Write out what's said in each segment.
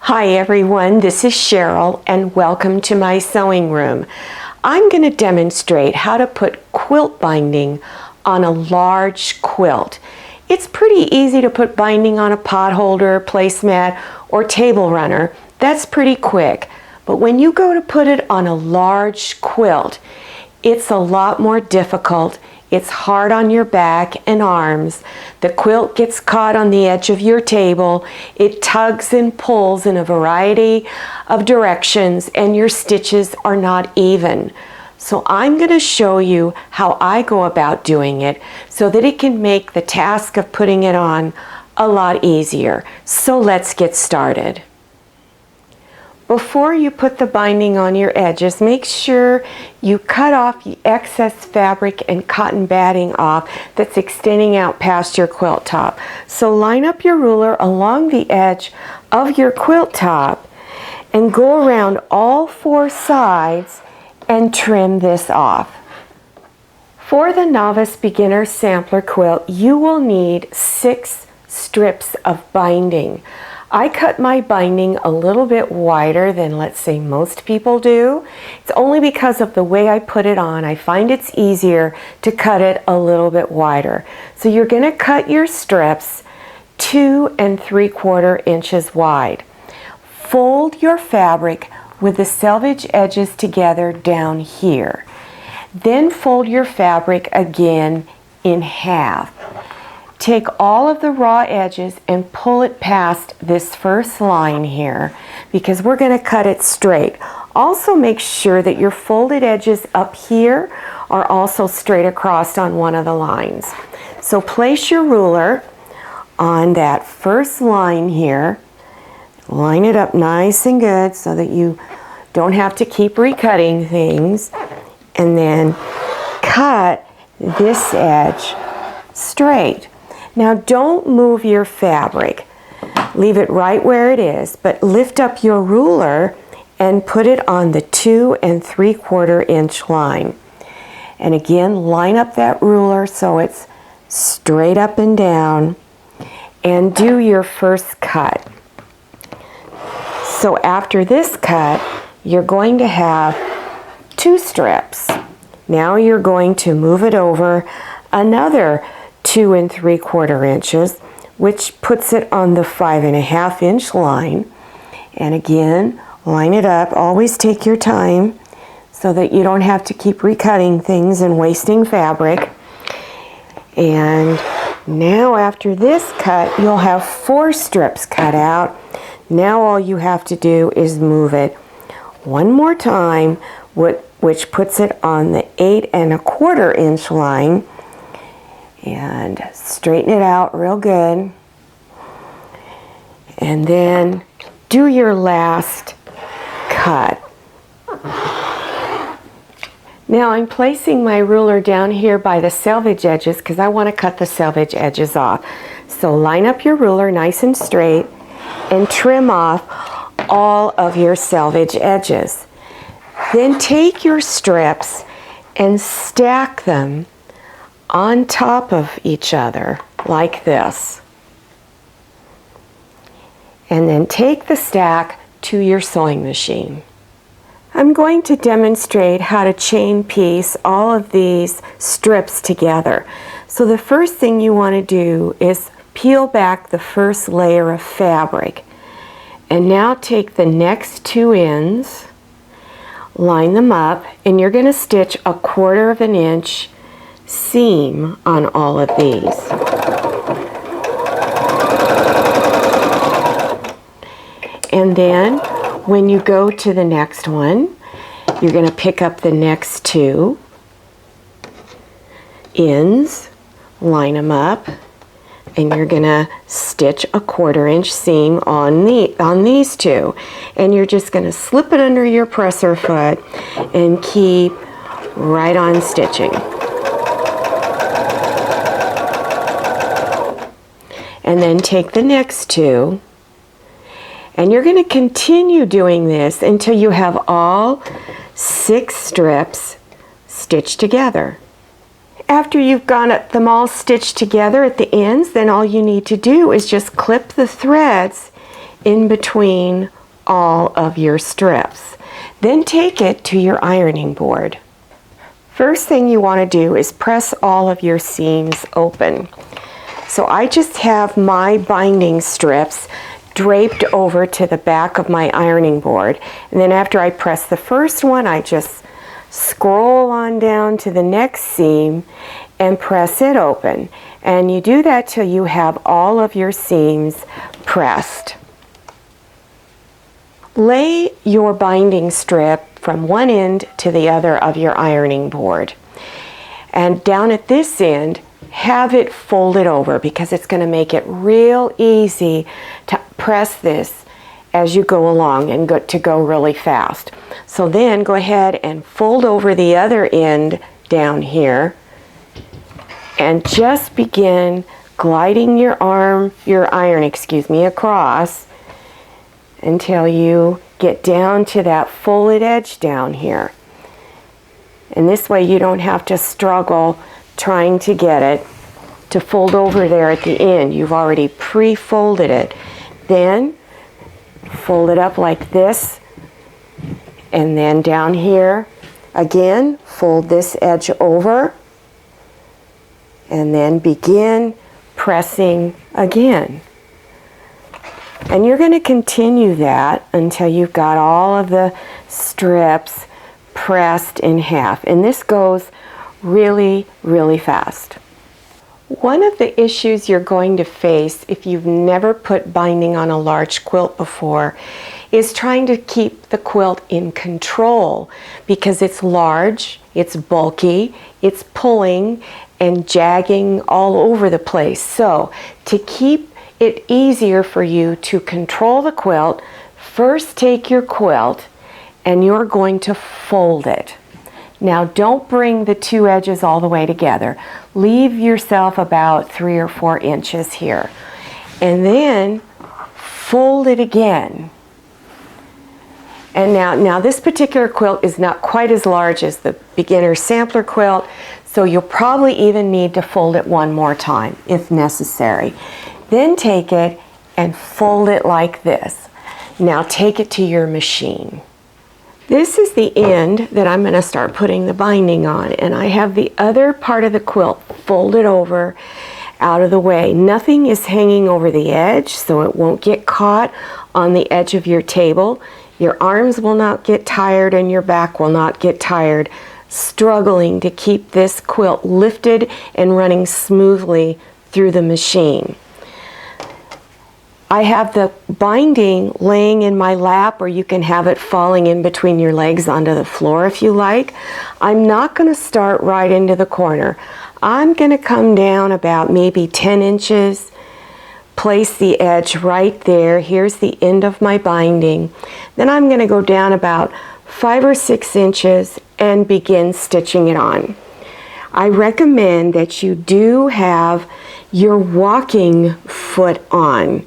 Hi everyone, this is Cheryl and welcome to my sewing room. I'm going to demonstrate how to put quilt binding on a large quilt. It's pretty easy to put binding on a pot holder, placemat, or table runner. That's pretty quick. But when you go to put it on a large quilt, it's a lot more difficult. It's hard on your back and arms. The quilt gets caught on the edge of your table. It tugs and pulls in a variety of directions and your stitches are not even. So I'm going to show you how I go about doing it so that it can make the task of putting it on a lot easier. So let's get started. Before you put the binding on your edges, make sure you cut off the excess fabric and cotton batting off that's extending out past your quilt top. So line up your ruler along the edge of your quilt top and go around all four sides and trim this off. For the Novice Beginner Sampler Quilt, you will need 6 strips of binding. I cut my binding a little bit wider than, let's say, most people do. It's only because of the way I put it on. I find it's easier to cut it a little bit wider. So you're going to cut your strips 2 3/4 inches wide. Fold your fabric with the selvage edges together down here. Then fold your fabric again in half. Take all of the raw edges and pull it past this first line here because we're going to cut it straight. Also make sure that your folded edges up here are also straight across on one of the lines. So place your ruler on that first line here. Line it up nice and good so that you don't have to keep recutting things. And then cut this edge straight. Now don't move your fabric. Leave it right where it is, but lift up your ruler and put it on the 2 3/4 inch line. And again, line up that ruler so it's straight up and down and do your first cut. So after this cut, you're going to have 2 strips. Now you're going to move it over another 2 3/4 inches, which puts it on the 5 1/2 inch line. And again, line it up. Always take your time so that you don't have to keep recutting things and wasting fabric. And now after this cut, you'll have 4 strips cut out. Now all you have to do is move it one more time, which puts it on the 8 1/4 inch line. And straighten it out real good. And then do your last cut. Now I'm placing my ruler down here by the selvage edges because I want to cut the selvage edges off. So line up your ruler nice and straight and trim off all of your selvage edges. Then take your strips and stack them on top of each other like this. And then take the stack to your sewing machine. I'm going to demonstrate how to chain piece all of these strips together. So the first thing you want to do is peel back the first layer of fabric. And now take the next 2 ends, line them up, and you're going to stitch a 1/4 inch seam on all of these. And then when you go to the next one, you're going to pick up the next 2 ends, line them up, and you're going to stitch a 1/4 inch seam on these 2. And you're just going to slip it under your presser foot and keep right on stitching. And then take the next 2, and you're going to continue doing this until you have all 6 strips stitched together. After you've got them all stitched together at the ends, then all you need to do is just clip the threads in between all of your strips. Then take it to your ironing board. First thing you want to do is press all of your seams open. So I just have my binding strips draped over to the back of my ironing board, and then after I press the first one, I just scroll on down to the next seam and press it open. And you do that till you have all of your seams pressed. Lay your binding strip from one end to the other of your ironing board. And down at this end, have it folded over because it's going to make it real easy to press this as you go along and go really fast. So then go ahead and fold over the other end down here and just begin gliding your iron across until you get down to that folded edge down here. And this way you don't have to struggle trying to get it to fold over there at the end. You've already pre-folded it. Then fold it up like this, and then down here again fold this edge over, and then begin pressing again. And you're going to continue that until you've got all of the strips pressed in half. And this goes really, really fast. One of the issues you're going to face if you've never put binding on a large quilt before is trying to keep the quilt in control because it's large, it's bulky, it's pulling and jagging all over the place. So to keep it easier for you to control the quilt, first take your quilt and you're going to fold it. Now don't bring the two edges all the way together. Leave yourself about 3 or 4 inches here. And then fold it again. And now this particular quilt is not quite as large as the beginner sampler quilt, so you'll probably even need to fold it one more time if necessary. Then take it and fold it like this. Now take it to your machine. This is the end that I'm going to start putting the binding on, and I have the other part of the quilt folded over out of the way. Nothing is hanging over the edge, so it won't get caught on the edge of your table. Your arms will not get tired and your back will not get tired struggling to keep this quilt lifted and running smoothly through the machine. I have the binding laying in my lap, or you can have it falling in between your legs onto the floor if you like. I'm not going to start right into the corner. I'm going to come down about maybe 10 inches, place the edge right there. Here's the end of my binding. Then I'm going to go down about 5 or 6 inches and begin stitching it on. I recommend that you do have your walking foot on,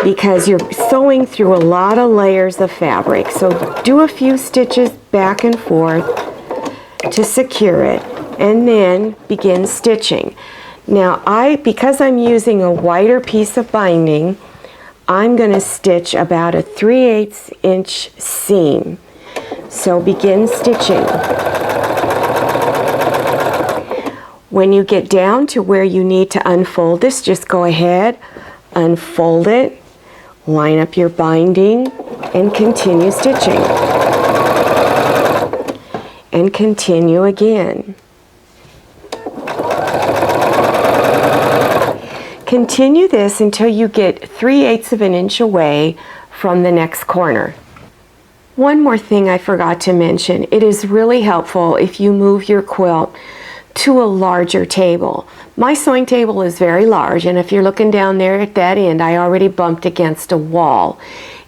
because you're sewing through a lot of layers of fabric. So do a few stitches back and forth to secure it, and then begin stitching. Now because I'm using a wider piece of binding, I'm going to stitch about a 3/8 inch seam. So begin stitching. When you get down to where you need to unfold this, just go ahead, unfold it, line up your binding, and continue stitching. And continue again. Continue this until you get 3/8 of an inch away from the next corner. One more thing I forgot to mention. It is really helpful if you move your quilt to a larger table. My sewing table is very large, and if you're looking down there at that end, I already bumped against a wall.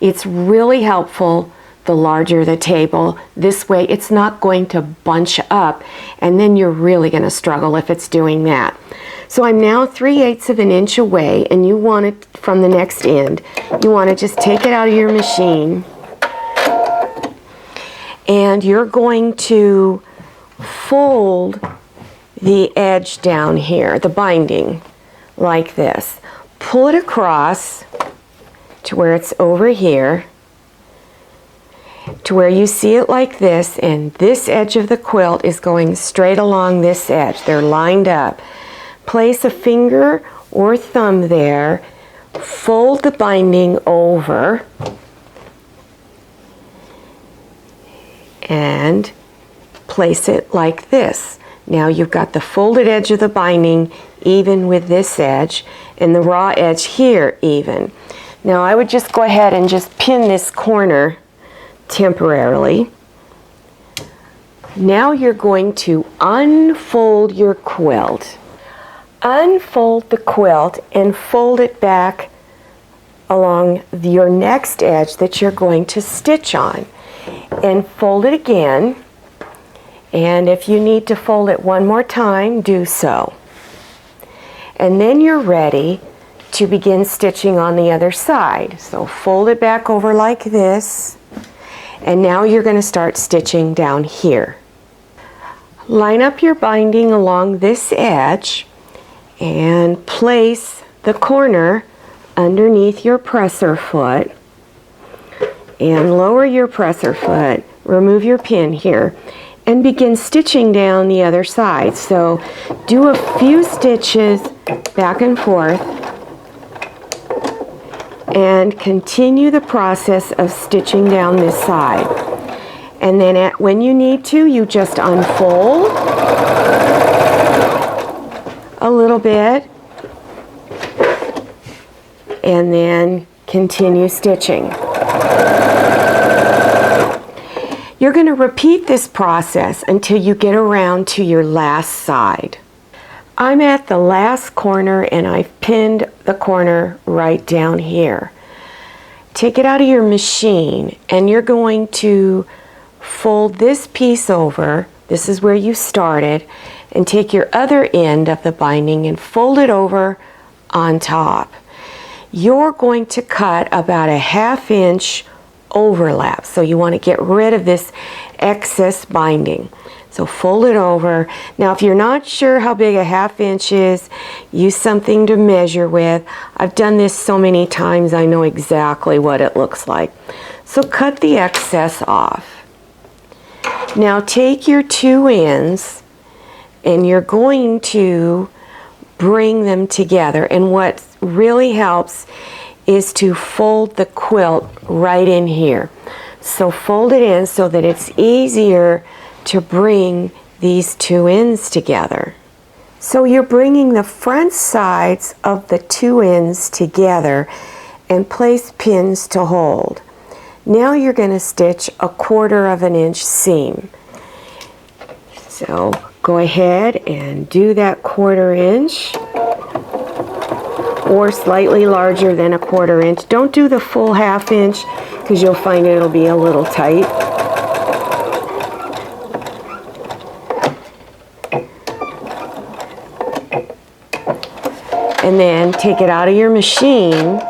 It's really helpful the larger the table. This way it's not going to bunch up, and then you're really going to struggle if it's doing that. So I'm now 3/8 of an inch away, and you want it from the next end. You want to just take it out of your machine, and you're going to fold the edge down here, the binding, like this. Pull it across to where it's over here, to where you see it like this, and this edge of the quilt is going straight along this edge. They're lined up. Place a finger or thumb there, fold the binding over, and place it like this. Now you've got the folded edge of the binding even with this edge, and the raw edge here even. Now I would just go ahead and just pin this corner temporarily. Now you're going to unfold your quilt. Unfold the quilt and fold it back along your next edge that you're going to stitch on. And fold it again. And if you need to fold it one more time, do so. And then you're ready to begin stitching on the other side. So fold it back over like this. And now you're going to start stitching down here. Line up your binding along this edge and place the corner underneath your presser foot and lower your presser foot, remove your pin here, and begin stitching down the other side. So do a few stitches back and forth and continue the process of stitching down this side. And then when you need to, you just unfold a little bit and then continue stitching. You're going to repeat this process until you get around to your last side. I'm at the last corner and I've pinned the corner right down here. Take it out of your machine and you're going to fold this piece over. This is where you started, and take your other end of the binding and fold it over on top. You're going to cut about a 1/2 inch overlap, so you want to get rid of this excess binding. So fold it over. Now if you're not sure how big a 1/2 inch is, use something to measure with. I've done this so many times I know exactly what it looks like. So cut the excess off. Now take your two ends and you're going to bring them together, and what really helps is to fold the quilt right in here. So fold it in so that it's easier to bring these two ends together. So you're bringing the front sides of the two ends together and place pins to hold. Now you're going to stitch a 1/4 inch seam. So go ahead and do that 1/4 inch, or slightly larger than a 1/4 inch. Don't do the full 1/2 inch because you'll find it'll be a little tight. And then take it out of your machine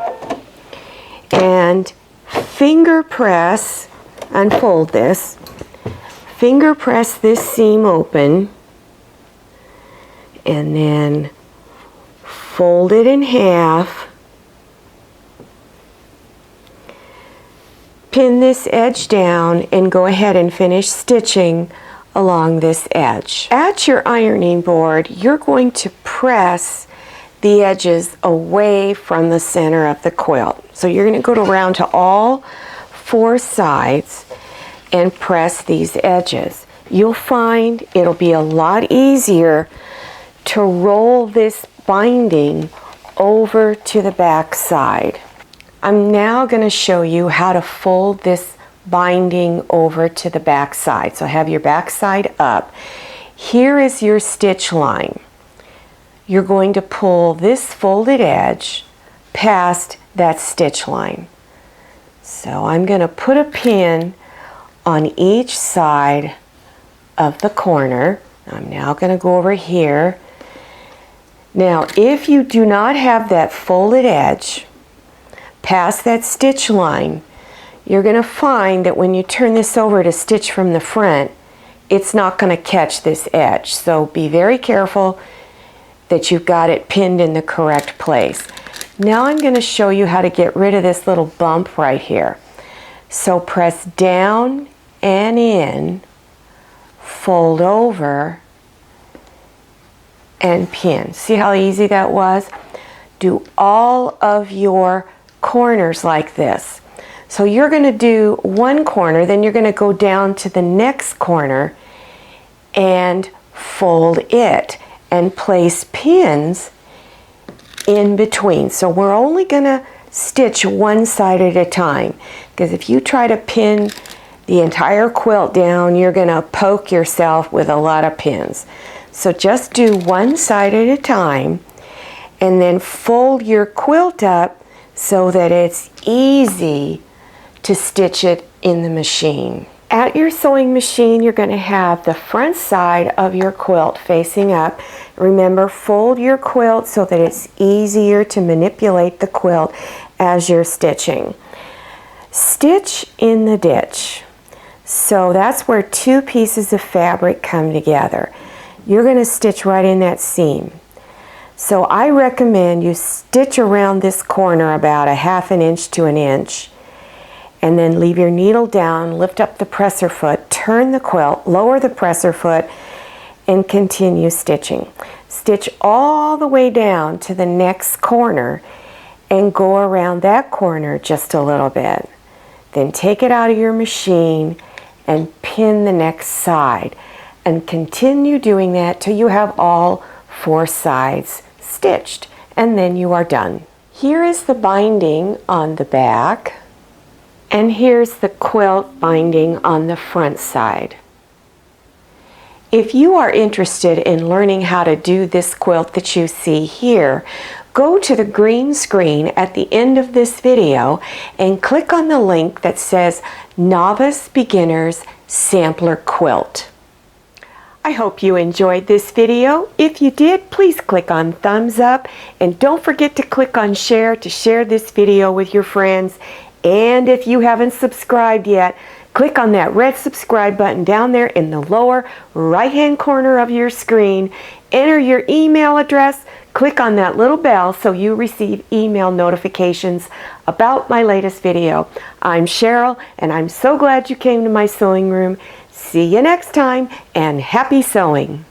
and finger press, unfold this, finger press this seam open, and then fold it in half, pin this edge down, and go ahead and finish stitching along this edge. At your ironing board, you're going to press the edges away from the center of the quilt. So you're going to go around to all 4 sides and press these edges. You'll find it'll be a lot easier to roll this binding over to the back side. I'm now going to show you how to fold this binding over to the back side. So have your back side up. Here is your stitch line. You're going to pull this folded edge past that stitch line. So I'm going to put a pin on each side of the corner. I'm now going to go over here. Now if you do not have that folded edge past that stitch line, you're going to find that when you turn this over to stitch from the front, it's not going to catch this edge. So be very careful that you've got it pinned in the correct place. Now I'm going to show you how to get rid of this little bump right here. So press down and in, fold over, and pin. See how easy that was? Do all of your corners like this. So you're going to do one corner, then you're going to go down to the next corner and fold it and place pins in between. So we're only going to stitch one side at a time, because if you try to pin the entire quilt down, you're going to poke yourself with a lot of pins. So just do one side at a time and then fold your quilt up so that it's easy to stitch it in the machine. At your sewing machine, you're going to have the front side of your quilt facing up. Remember, fold your quilt so that it's easier to manipulate the quilt as you're stitching. Stitch in the ditch. So that's where two pieces of fabric come together. You're going to stitch right in that seam. So I recommend you stitch around this corner about 1/2 inch to 1 inch, and then leave your needle down, lift up the presser foot, turn the quilt, lower the presser foot, and continue stitching. Stitch all the way down to the next corner and go around that corner just a little bit. Then take it out of your machine and pin the next side, and continue doing that till you have all 4 sides stitched, and then you are done. Here is the binding on the back, and here's the quilt binding on the front side. If you are interested in learning how to do this quilt that you see here, go to the green screen at the end of this video and click on the link that says Novice Beginners Sampler Quilt. I hope you enjoyed this video. If you did, please click on thumbs up, and don't forget to click on share to share this video with your friends. And if you haven't subscribed yet, click on that red subscribe button down there in the lower right hand corner of your screen. Enter your email address, click on that little bell so you receive email notifications about my latest video. I'm Cheryl, and I'm so glad you came to my sewing room. See you next time, and happy sewing!